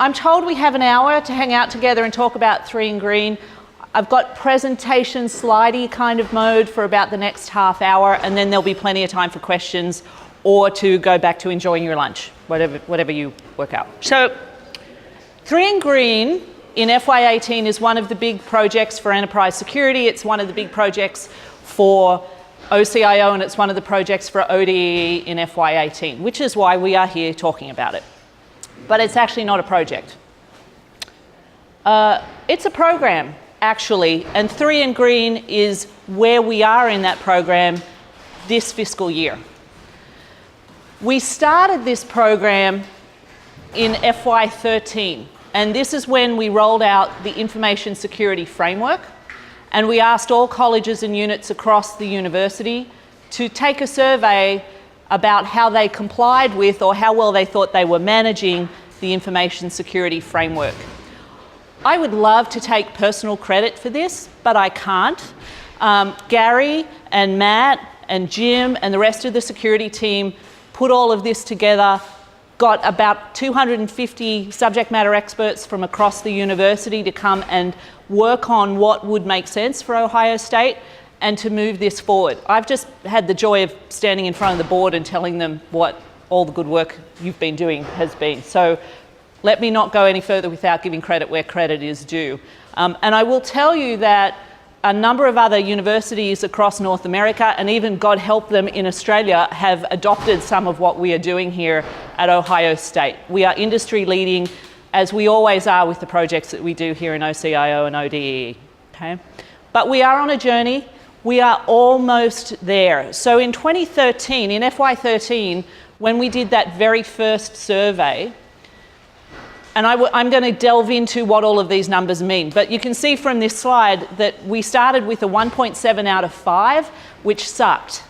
I'm told we have an hour to hang out together and talk about 3 in Green. I've got presentation slidey kind of mode for about the next half hour, and then there'll be plenty of time for questions or to go back to enjoying your lunch, whatever you work out. So 3 in Green in FY18 is one of the big projects for enterprise security. It's one of the big projects for OCIO, and it's one of the projects for ODE in FY18, which is why we are here talking about it. But it's actually not a project. It's a program, actually, and 3 in Green is where we are in that program this fiscal year. We started this program in FY13, and this is when we rolled out the Information Security Framework, and we asked all colleges and units across the university to take a survey about how they complied with or how well they thought they were managing the Information Security Framework. I would love to take personal credit for this, but I can't. Gary and Matt and Jim and the rest of the security team put all of this together, got about 250 subject matter experts from across the university to come and work on what would make sense for Ohio State and to move this forward. I've just had the joy of standing in front of the board and telling them what all the good work you've been doing has been. So let me not go any further without giving credit where credit is due. And I will tell you that a number of other universities across North America, and even, God help them, in Australia, have adopted some of what we are doing here at Ohio State. We are industry leading, as we always are with the projects that we do here in OCIO and ODE. Okay? But we are on a journey. We are almost there. So in 2013, in FY13, when we did that very first survey, and I'm going to delve into what all of these numbers mean, but you can see from this slide that we started with a 1.7 out of 5, which sucked.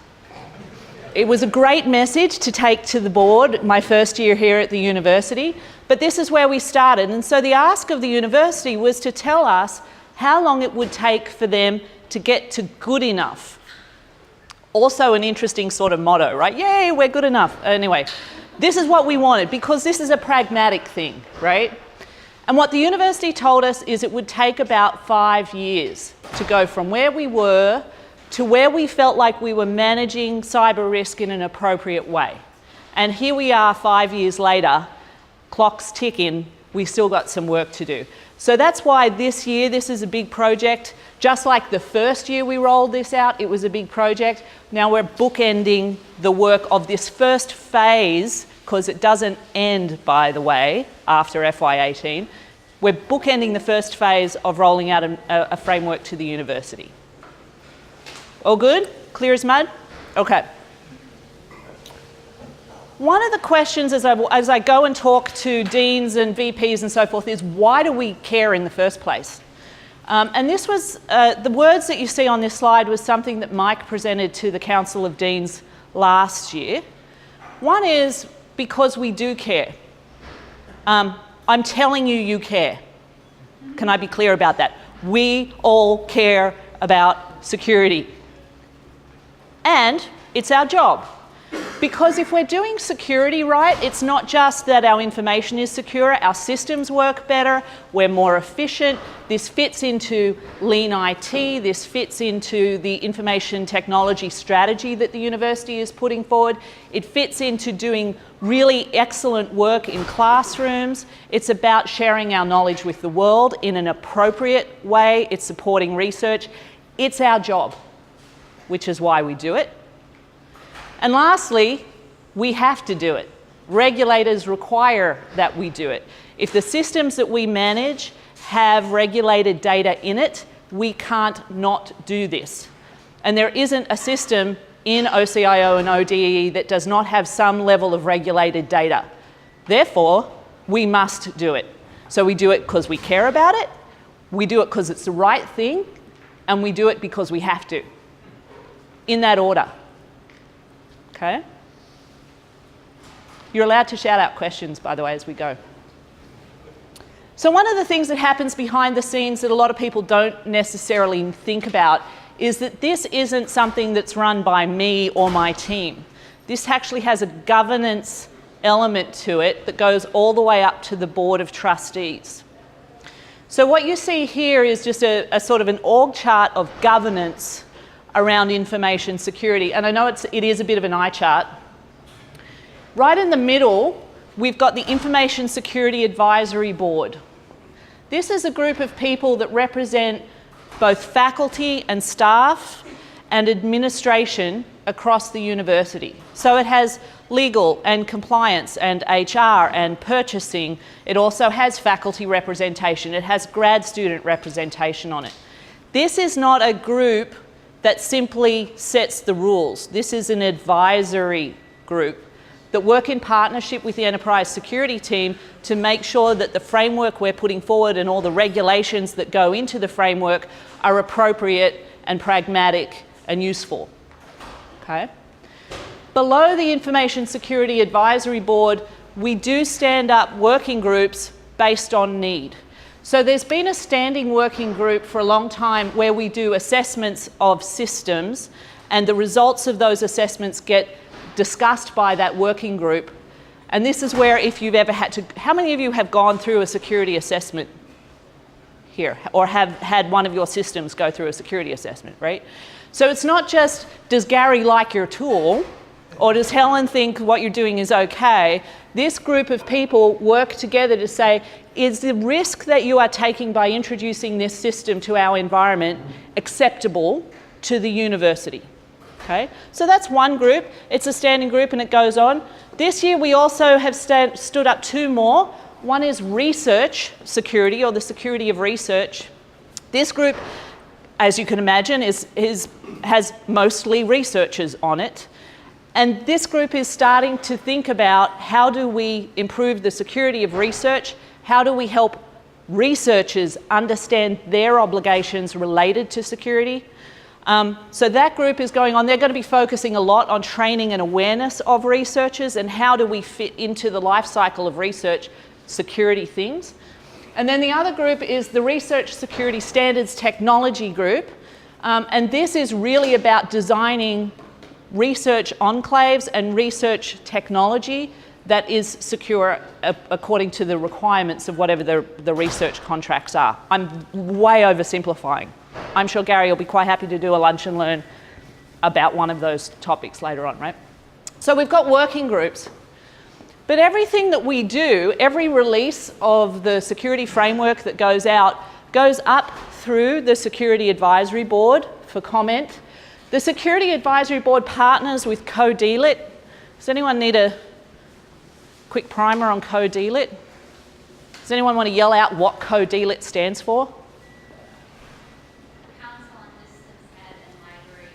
It was a great message to take to the board my first year here at the university, but this is where we started. And so the ask of the university was to tell us how long it would take for them to get to good enough. Also an interesting sort of motto, right? Yay, we're good enough. Anyway. This is what we wanted, because this is a pragmatic thing, right? And what the university told us is it would take about 5 years to go from where we were to where we felt like we were managing cyber risk in an appropriate way. And here we are 5 years later, clock's ticking, we still got some work to do. So that's why this year, this is a big project. Just like the first year we rolled this out, it was a big project. Now we're bookending the work of this first phase, because it doesn't end, by the way, after FY18. We're bookending the first phase of rolling out a framework to the university. All good? Clear as mud? Okay. One of the questions as I go and talk to deans and VPs and so forth is, why do we care in the first place? And this was, the words that you see on this slide was something that Mike presented to the Council of Deans last year. One is because we do care. I'm telling you, you care. Can I be clear about that? We all care about security. And it's our job. Because if we're doing security right, it's not just that our information is secure, our systems work better, we're more efficient. This fits into lean IT, this fits into the information technology strategy that the university is putting forward. It fits into doing really excellent work in classrooms. It's about sharing our knowledge with the world in an appropriate way. It's supporting research. It's our job, which is why we do it. And lastly, we have to do it. Regulators require that we do it. If the systems that we manage have regulated data in it, we can't not do this. And there isn't a system in OCIO and ODE that does not have some level of regulated data. Therefore, we must do it. So we do it because we care about it, we do it because it's the right thing, and we do it because we have to. In that order. Okay? You're allowed to shout out questions, by the way, as we go. So one of the things that happens behind the scenes that a lot of people don't necessarily think about is that this isn't something that's run by me or my team. This actually has a governance element to it that goes all the way up to the Board of Trustees. So what you see here is just a sort of an org chart of governance around information security. And I know it is a bit of an eye chart. Right in the middle, we've got the Information Security Advisory Board. This is a group of people that represent both faculty and staff and administration across the university. So it has legal and compliance and HR and purchasing. It also has faculty representation. It has grad student representation on it. This is not a group that simply sets the rules. This is an advisory group that work in partnership with the enterprise security team to make sure that the framework we're putting forward and all the regulations that go into the framework are appropriate and pragmatic and useful. Okay? Below the Information Security Advisory Board, we do stand up working groups based on need. So there's been a standing working group for a long time where we do assessments of systems, and the results of those assessments get discussed by that working group. And this is where, if you've ever had to, how many of you have gone through a security assessment here, or have had one of your systems go through a security assessment, right? So it's not just, does Gary like your tool, or does Helen think what you're doing is okay? This group of people work together to say, is the risk that you are taking by introducing this system to our environment acceptable to the university? Okay, so that's one group. It's a standing group and it goes on. This year we also have stood up two more. One is research security, or the security of research. This group, as you can imagine, has mostly researchers on it. And this group is starting to think about, how do we improve the security of research? How do we help researchers understand their obligations related to security? So that group is going on. They're going to be focusing a lot on training and awareness of researchers and how do we fit into the life cycle of research security things. And then the other group is the Research Security Standards Technology Group. And this is really about designing research enclaves and research technology that is secure according to the requirements of whatever the research contracts are. I'm way oversimplifying. I'm sure Gary will be quite happy to do a lunch and learn about one of those topics later on, right? So we've got working groups. But everything that we do, every release of the security framework that goes out, goes up through the Security Advisory Board for comment. The Security Advisory Board partners with CODELIT. Does anyone need a quick primer on CODELIT? Does anyone want to yell out what CODELIT stands for? Council on Distance Ed and Library.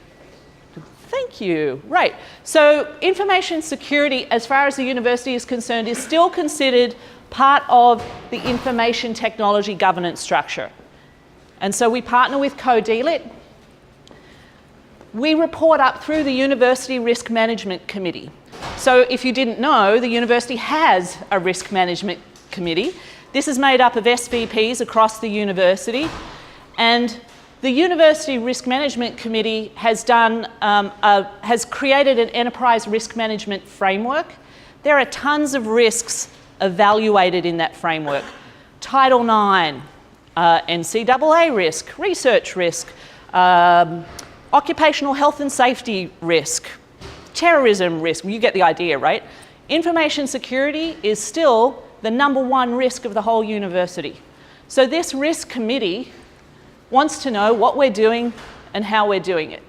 Thank you. Right. So information security, as far as the university is concerned, is still considered part of the information technology governance structure. And so we partner with CODELIT. We report up through the University Risk Management Committee. So if you didn't know, the university has a risk management committee. This is made up of SVPs across the university. And the University Risk Management Committee has created an enterprise risk management framework. There are tons of risks evaluated in that framework. Title IX, NCAA risk, research risk, occupational health and safety risk, terrorism risk, you get the idea, right? Information security is still the #1 risk of the whole university. So this risk committee wants to know what we're doing and how we're doing it.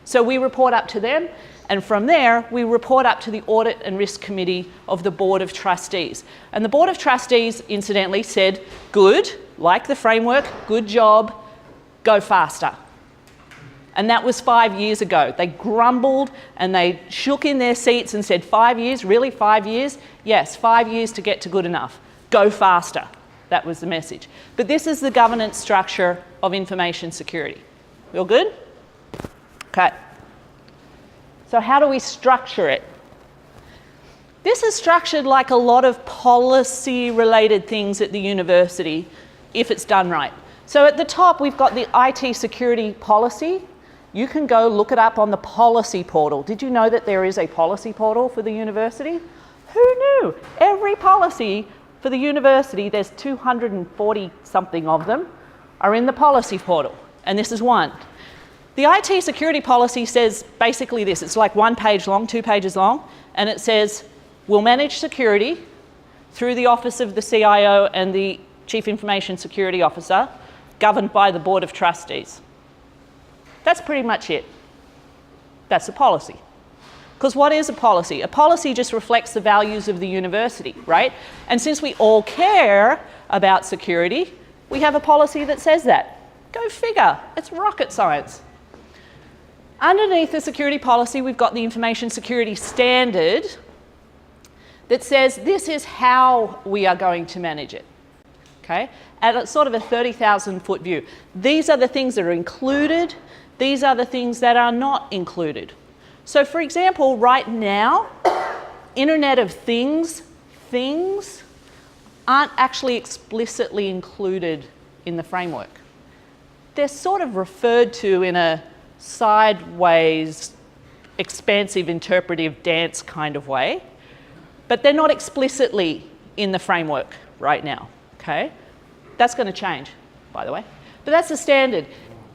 So we report up to them, and from there, we report up to the Audit and Risk Committee of the Board of Trustees. And the Board of Trustees, incidentally, said, good, like the framework, good job, go faster. And that was 5 years ago. They grumbled and they shook in their seats and said, 5 years? Really, 5 years? Yes, 5 years to get to good enough. Go faster. That was the message. But this is the governance structure of information security. We all good? Okay. So how do we structure it? This is structured like a lot of policy-related things at the university, if it's done right. So at the top, we've got the IT security policy. You can go look it up on the policy portal. Did you know that there is a policy portal for the university? Who knew? Every policy for the university, there's 240 something of them, are in the policy portal, and this is one. The IT security policy says basically this. It's like 1 page long, 2 pages long, and it says, we'll manage security through the Office of the CIO and the Chief Information Security Officer, governed by the Board of Trustees. That's pretty much it. That's a policy. Because what is a policy? A policy just reflects the values of the university, right? And since we all care about security, we have a policy that says that. Go figure, it's rocket science. Underneath the security policy, we've got the information security standard that says this is how we are going to manage it, okay? At a sort of a 30,000-foot view. These are the things that are included. These are the things that are not included. So for example, right now, Internet of Things aren't actually explicitly included in the framework. They're sort of referred to in a sideways, expansive, interpretive dance kind of way, but they're not explicitly in the framework right now, okay? That's going to change, by the way. But that's the standard.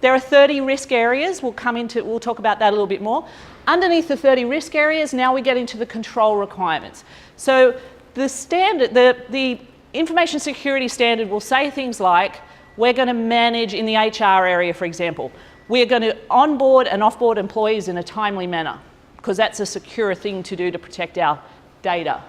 There are 30 risk areas. We'll talk about that a little bit more. Underneath the 30 risk areas, now we get into the control requirements. So the standard, the information security standard will say things like, we're going to manage in the HR area, for example. We're going to onboard and offboard employees in a timely manner, because that's a secure thing to do to protect our data.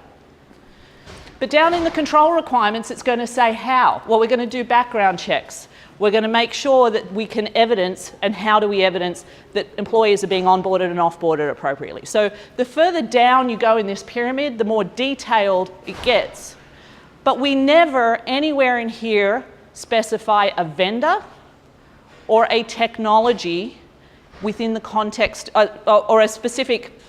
But down in the control requirements, it's going to say how. Well, we're going to do background checks. We're going to make sure that we can evidence, and how do we evidence that employees are being onboarded and offboarded appropriately. So the further down you go in this pyramid, the more detailed it gets. But we never, anywhere in here, specify a vendor or a technology within the context, or a specific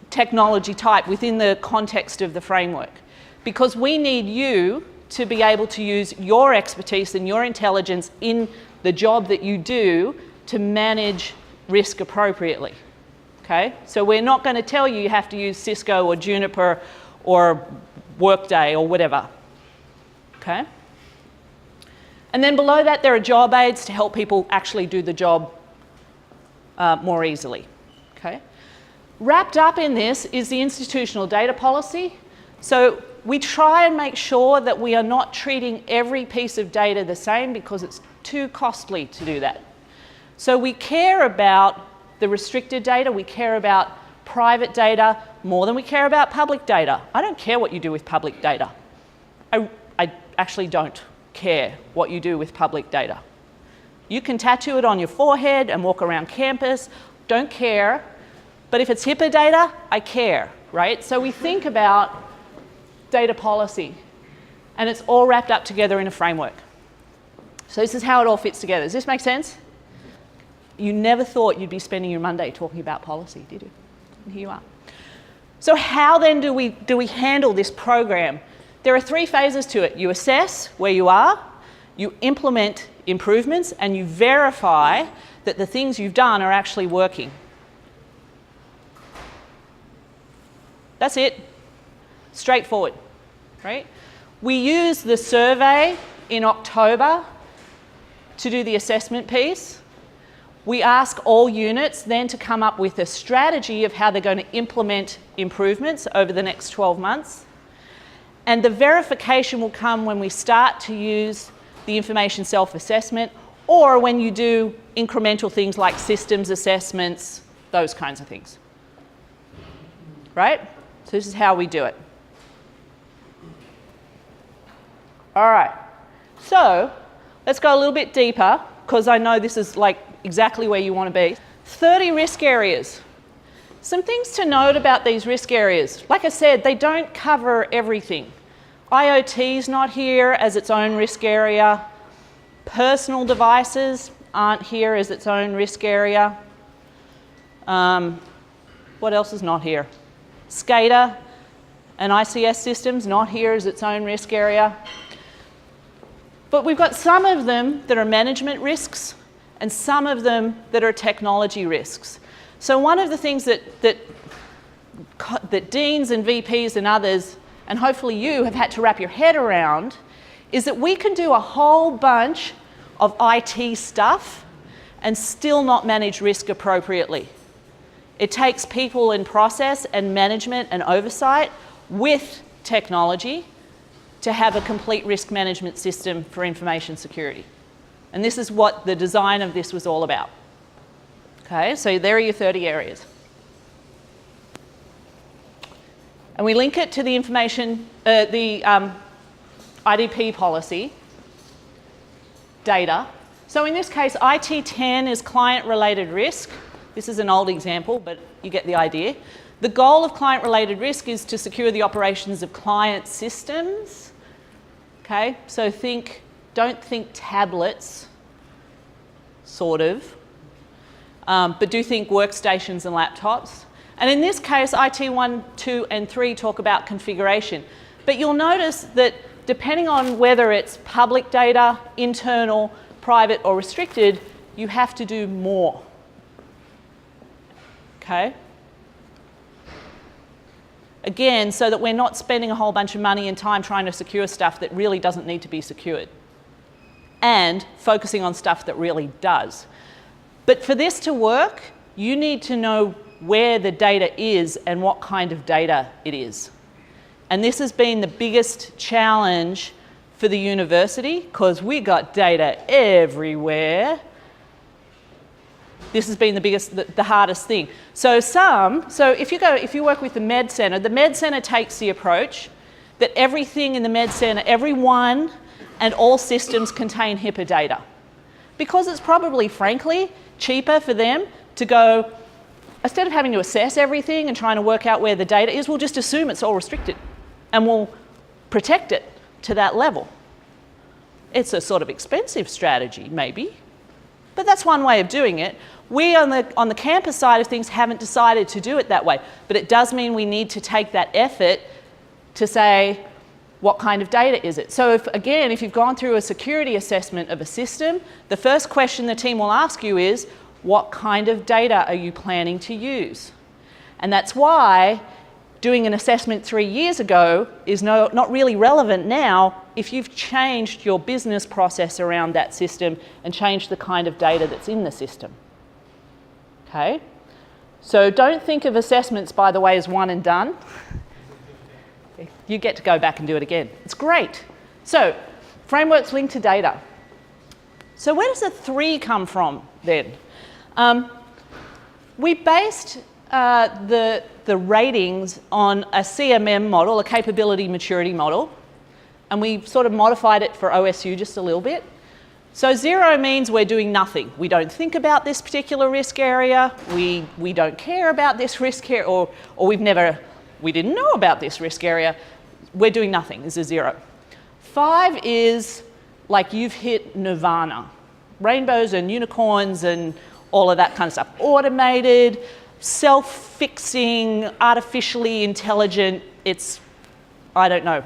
technology type within the context of the framework. Because we need you to be able to use your expertise and your intelligence in the job that you do to manage risk appropriately, okay? So we're not going to tell you you have to use Cisco or Juniper or Workday or whatever, okay? And then below that, there are job aids to help people actually do the job more easily, okay? Wrapped up in this is the institutional data policy. So we try and make sure that we are not treating every piece of data the same, because it's too costly to do that. So we care about the restricted data, we care about private data more than we care about public data. I don't care what you do with public data. I actually don't care what you do with public data. You can tattoo it on your forehead and walk around campus, don't care. But if it's HIPAA data, I care, right? So we think about data policy, and it's all wrapped up together in a framework. So this is how it all fits together. Does this make sense? You never thought you'd be spending your Monday talking about policy, did you? And here you are. So how then do we handle this program? There are 3 phases to it. You assess where you are, you implement improvements, and you verify that the things you've done are actually working. That's it. Straightforward, right? We use the survey in October to do the assessment piece. We ask all units then to come up with a strategy of how they're going to implement improvements over the next 12 months. And the verification will come when we start to use the information self-assessment, or when you do incremental things like systems assessments, those kinds of things. Right? So this is how we do it. All right, so let's go a little bit deeper, because I know this is like exactly where you want to be. 30 risk areas. Some things to note about these risk areas. Like I said, they don't cover everything. IoT's not here as its own risk area. Personal devices aren't here as its own risk area. What else is not here? SCADA and ICS systems, not here as its own risk area. But we've got some of them that are management risks and some of them that are technology risks. So one of the things that that deans and VPs and others, and hopefully you, have had to wrap your head around, is that we can do a whole bunch of IT stuff and still not manage risk appropriately. It takes people and process and management and oversight with technology to have a complete risk management system for information security. And this is what the design of this was all about. Okay, so there are your 30 areas. And we link it to the information, IDP policy, data. So in this case, IT10 is client-related risk. This is an old example, but you get the idea. The goal of client-related risk is to secure the operations of client systems. Okay, so don't think tablets, sort of, but do think workstations and laptops. And in this case, IT1, 2, and 3 talk about configuration. But you'll notice that depending on whether it's public data, internal, private, or restricted, you have to do more. Okay? Again, so that we're not spending a whole bunch of money and time trying to secure stuff that really doesn't need to be secured, and focusing on stuff that really does. But for this to work, you need to know where the data is and what kind of data it is. And this has been the biggest challenge for the university, because we got data everywhere. This has been the hardest thing. So if you work with the Med Centre takes the approach that everything in the Med Centre, everyone and all systems contain HIPAA data. Because it's probably, frankly, cheaper for them to go, instead of having to assess everything and trying to work out where the data is, we'll just assume it's all restricted and we'll protect it to that level. It's a sort of expensive strategy, maybe, but that's one way of doing it. We on the campus side of things haven't decided to do it that way, but it does mean we need to take that effort to say, what kind of data is it? So if you've gone through a security assessment of a system, the first question the team will ask you is, what kind of data are you planning to use? And that's why doing an assessment 3 years ago is not really relevant now if you've changed your business process around that system and changed the kind of data that's in the system. Okay? So don't think of assessments, by the way, as one and done. You get to go back and do it again. It's great. So, frameworks linked to data. So where does the 3 come from then? We based the ratings on a CMM model, a capability maturity model, and we sort of modified it for OSU just a little bit. So 0 means we're doing nothing. We don't think about this particular risk area. We don't care about this risk area, or we didn't know about this risk area. We're doing nothing. This is 0. 5 is like you've hit nirvana. Rainbows and unicorns and all of that kind of stuff. Automated, self-fixing, artificially intelligent. It's, I don't know,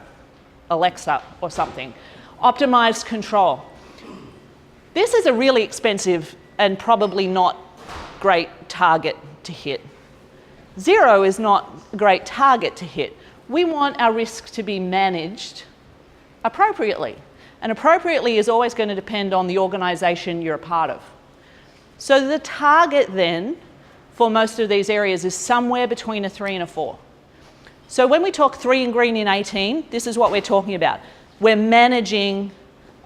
Alexa or something. Optimized control. This is a really expensive and probably not great target to hit. 0 is not a great target to hit. We want our risk to be managed appropriately. And appropriately is always going to depend on the organisation you're a part of. So the target then for most of these areas is somewhere between a 3 and a 4. So when we talk 3 in green in 18, this is what we're talking about. We're managing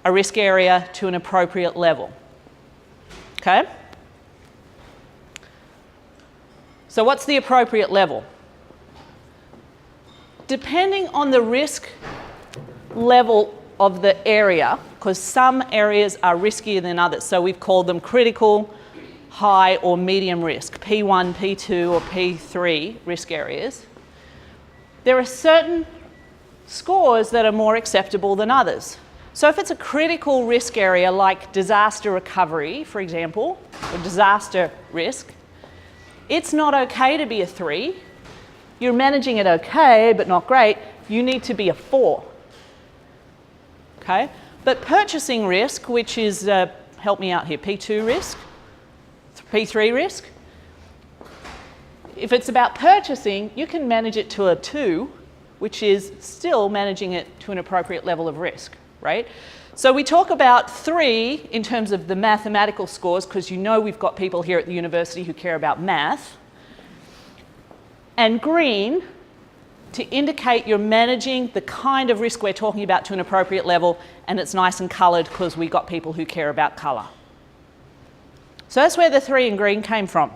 a risk area to an appropriate level. Okay? So what's the appropriate level? Depending on the risk level of the area, because some areas are riskier than others, so we've called them critical, high or medium risk, P1, P2 or P3 risk areas. There are certain scores that are more acceptable than others. So if it's a critical risk area like disaster recovery, for example, or disaster risk, it's not okay to be a 3. You're managing it okay, but not great. You need to be a 4. Okay? But purchasing risk, which is, help me out here, P2 risk, P3 risk, if it's about purchasing, you can manage it to a 2, which is still managing it to an appropriate level of risk, right? So we talk about 3 in terms of the mathematical scores, because you know we've got people here at the university who care about math. And green to indicate you're managing the kind of risk we're talking about to an appropriate level, and it's nice and coloured because we've got people who care about colour. So that's where the 3 in green came from.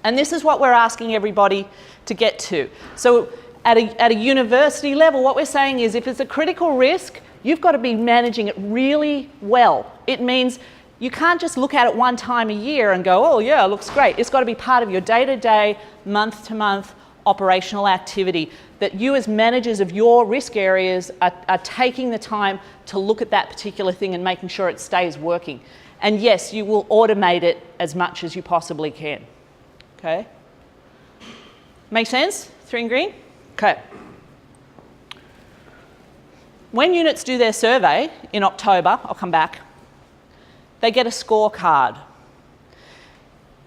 And this is what we're asking everybody to get to. So at a university level, what we're saying is if it's a critical risk, you've got to be managing it really well. It means you can't just look at it one time a year and go, oh yeah, it looks great. It's got to be part of your day-to-day, month-to-month operational activity, that you as managers of your risk areas are taking the time to look at that particular thing and making sure it stays working. And yes, you will automate it as much as you possibly can. Okay? Make sense? 3 in green? Okay. When units do their survey in October, I'll come back, they get a scorecard.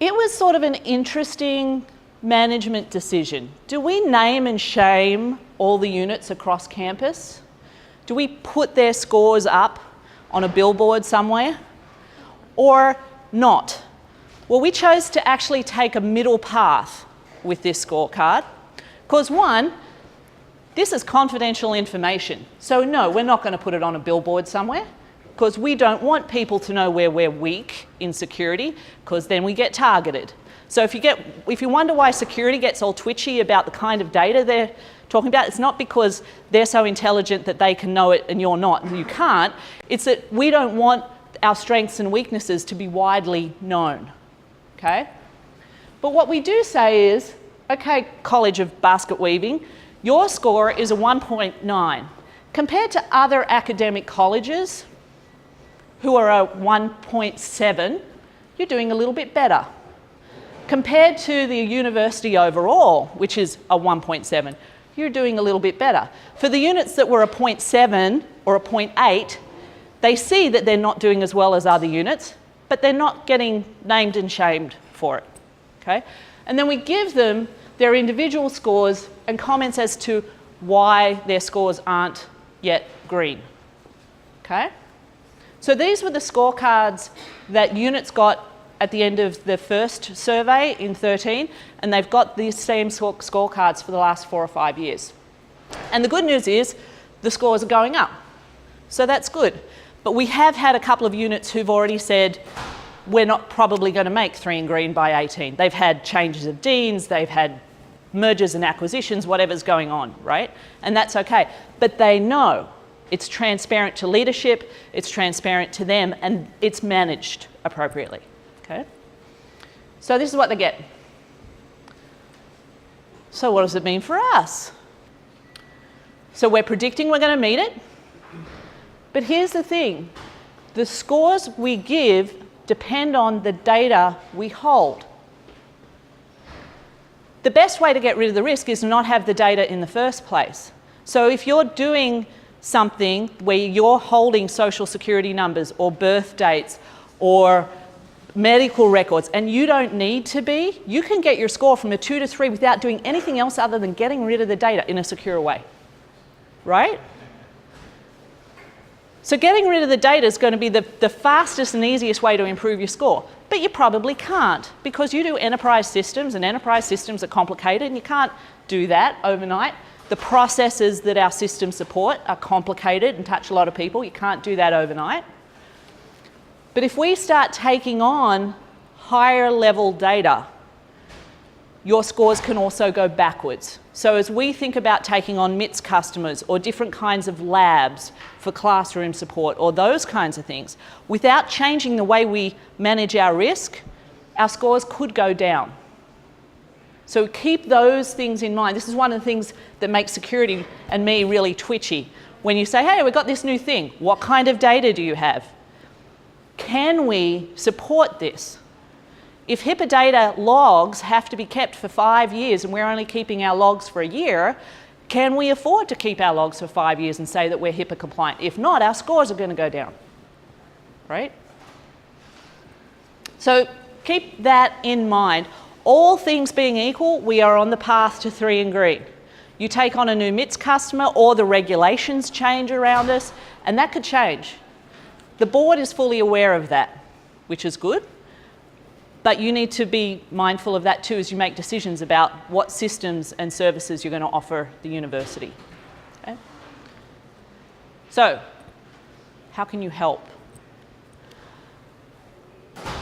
It was sort of an interesting management decision. Do we name and shame all the units across campus? Do we put their scores up on a billboard somewhere? Or not? Well, we chose to actually take a middle path with this scorecard, because one, this is confidential information. So no, we're not going to put it on a billboard somewhere, because we don't want people to know where we're weak in security, because then we get targeted. So if you wonder why security gets all twitchy about the kind of data they're talking about, it's not because they're so intelligent that they can know it and you're not, and you can't. It's that we don't want our strengths and weaknesses to be widely known, okay? But what we do say is, okay, College of Basket Weaving, your score is a 1.9. Compared to other academic colleges who are a 1.7, you're doing a little bit better. Compared to the university overall, which is a 1.7, you're doing a little bit better. For the units that were a 0.7 or a 0.8, they see that they're not doing as well as other units, but they're not getting named and shamed for it, okay? And then we give them their individual scores and comments as to why their scores aren't yet green, okay? So these were the scorecards that units got at the end of the first survey in 13, and they've got these same scorecards for the last 4 or 5 years. And the good news is the scores are going up, so that's good. But we have had a couple of units who've already said, we're not probably going to make 3 in green by 18. They've had changes of deans, they've had mergers and acquisitions, whatever's going on, right? And that's okay. But they know it's transparent to leadership, it's transparent to them, and it's managed appropriately, okay? So this is what they get. So what does it mean for us? So we're predicting we're going to meet it. But here's the thing, the scores we give depend on the data we hold. The best way to get rid of the risk is to not have the data in the first place. So if you're doing something where you're holding social security numbers or birth dates or medical records and you don't need to be, you can get your score from a 2 to 3 without doing anything else other than getting rid of the data in a secure way, right? So getting rid of the data is going to be the fastest and easiest way to improve your score. But you probably can't, because you do enterprise systems, and enterprise systems are complicated, and you can't do that overnight. The processes that our systems support are complicated and touch a lot of people. You can't do that overnight. But if we start taking on higher level data, your scores can also go backwards. So as we think about taking on MITS customers or different kinds of labs for classroom support or those kinds of things, without changing the way we manage our risk, our scores could go down. So keep those things in mind. This is one of the things that makes security and me really twitchy. When you say, hey, we've got this new thing, what kind of data do you have? Can we support this? If HIPAA data logs have to be kept for 5 years and we're only keeping our logs for a year, can we afford to keep our logs for 5 years and say that we're HIPAA compliant? If not, our scores are going to go down, right? So keep that in mind. All things being equal, we are on the path to 3 and green. You take on a new MITS customer or the regulations change around us, and that could change. The board is fully aware of that, which is good, but you need to be mindful of that too as you make decisions about what systems and services you're going to offer the university. Okay? So, how can you help?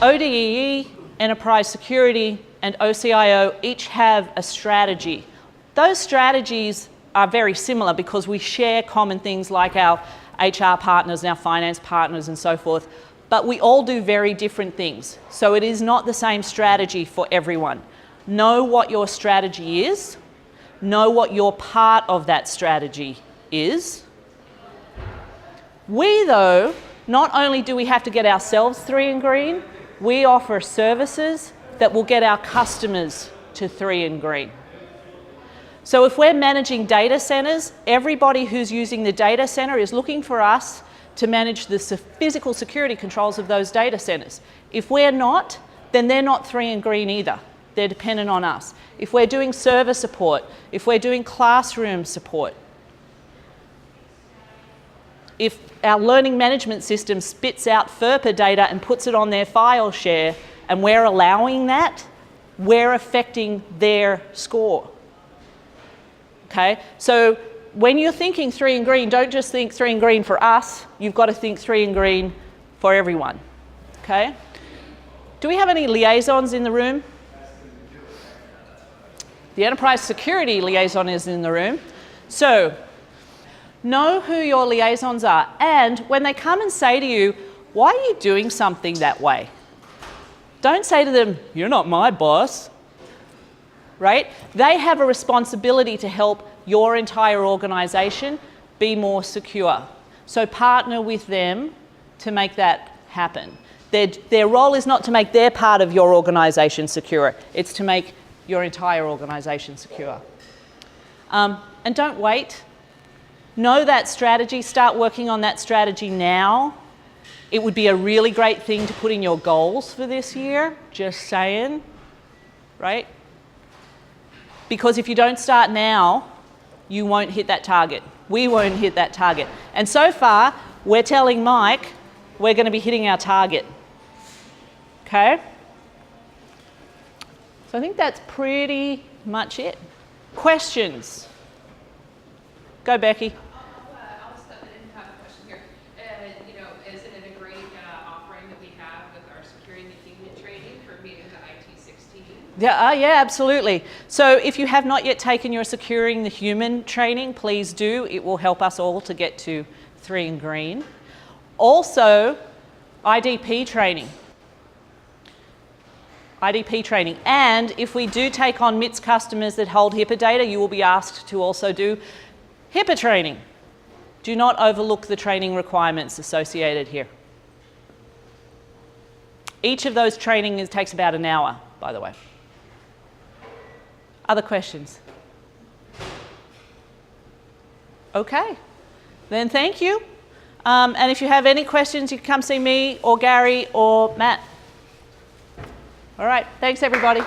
ODEE, Enterprise Security, and OCIO each have a strategy. Those strategies are very similar because we share common things like our HR partners and our finance partners and so forth, but we all do very different things. So it is not the same strategy for everyone. Know what your strategy is, know what your part of that strategy is. We, though, not only do we have to get ourselves 3 and green, we offer services that will get our customers to 3 and green. So if we're managing data centers, everybody who's using the data center is looking for us to manage the physical security controls of those data centers. If we're not, then they're not 3 and green either. They're dependent on us. If we're doing server support, if we're doing classroom support, if our learning management system spits out FERPA data and puts it on their file share, and we're allowing that, we're affecting their score. Okay? So when you're thinking 3 and green, don't just think 3 and green for us, you've got to think 3 and green for everyone. Okay? Do we have any liaisons in the room? The enterprise security liaison is in the room. So, know who your liaisons are, and when they come and say to you, why are you doing something that way? Don't say to them, you're not my boss, right? They have a responsibility to help your entire organization be more secure. So partner with them to make that happen. Their role is not to make their part of your organization secure, it's to make your entire organization secure. And don't wait. Know that strategy, start working on that strategy now. It would be a really great thing to put in your goals for this year, just saying, right? Because if you don't start now, you won't hit that target. We won't hit that target. And so far, we're telling Mike we're going to be hitting our target. Okay? So I think that's pretty much it. Questions? Go, Becky. I'll step in and have a question here. Is it a great offering that we have with our securing the human training for meeting the IT 16? Yeah, absolutely. So if you have not yet taken your Securing the Human training, please do. It will help us all to get to 3 and green. Also, IDP training. IDP training. And if we do take on MITS customers that hold HIPAA data, you will be asked to also do HIPAA training. Do not overlook the training requirements associated here. Each of those trainings takes about an hour, by the way. Other questions? Okay, then thank you. And if you have any questions, you can come see me or Gary or Matt. All right, thanks everybody.